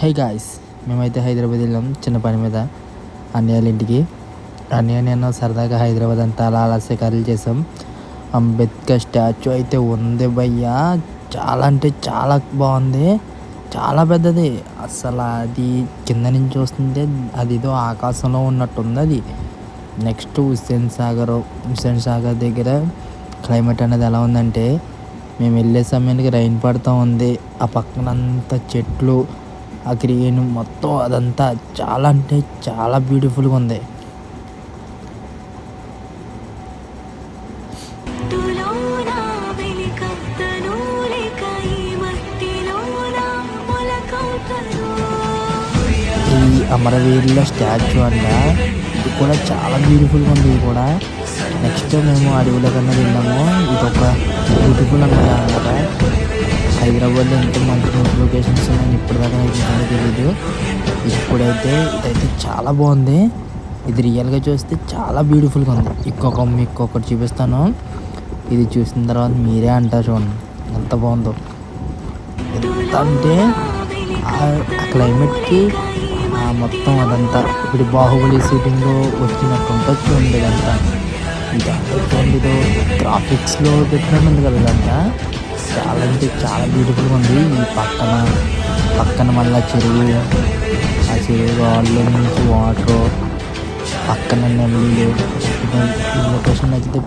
Hey guys, మేమైతే హైదరాబాద్ వెళ్ళాం చిన్న పని మీద అన్నయ్య వాళ్ళ ఇంటికి. అన్నయ్య నేను సరదాగా హైదరాబాద్ అంతా అలా అలా షికారులు చేసాం. అంబేద్కర్ స్టాచ్యూ అయితే ఉంది భయ్యా, చాలా అంటే చాలా బాగుంది, చాలా పెద్దది. అసలు అది కింద నుంచి చూస్తుంటే అది ఏదో ఆకాశంలో ఉన్నట్టుంది అది. నెక్స్ట్ హుస్సేన్ సాగర్ దగ్గర క్లైమేట్ అనేది ఎలా ఉందంటే, మేము వెళ్ళే సమయానికి రైన్ పడుతూ ఉంది. ఆ పక్కనంతా చెట్లు, ఆ గ్రీన్ మొత్తం అదంతా చాలా అంటే చాలా బ్యూటిఫుల్గా ఉంది. ఈ అమరవీరుల స్టాచ్యూ అంట, ఇది కూడా చాలా బ్యూటిఫుల్గా ఉంది. ఇది కూడా నెక్స్ట్ మేము అడవుల కన్నా వెళ్ళాము. ఇది ఒక బ్యూటిఫుల్ అన్నమాట. హైదరాబాద్లో ఎంతో మంచి మంచి లొకేషన్స్ ఉన్నాయని ఇప్పటిదాకా నాకు తెలీదు. ఇప్పుడైతే ఇదైతే చాలా బాగుంది. ఇది రియల్గా చూస్తే చాలా బ్యూటిఫుల్గా ఉంది. మీకు ఒకటి చూపిస్తాను, ఇది చూసిన తర్వాత మీరే అంటారు. చూడండి ఎంత బాగుందో. ఎంత అంటే ఆ క్లైమేట్కి మొత్తం అదంతా ఇప్పుడు బాహుబలి షూటింగ్లో వచ్చినట్టు ఉంటుంది చూడండి. ఇదంతా చూడండి, ఇదో గ్రాఫిక్స్లో పెట్టినట్టుంది కదా. ఇదంతా చాలా అంటే చాలా బ్యూటిఫుల్గా ఉంది. ఈ పక్కన మళ్ళీ చెరువు, ఆ చెరువు రాళ్ళలో నుంచి వాటర్, పక్కన నెల్లీలు. ఈ లొకేషన్ నచ్చితే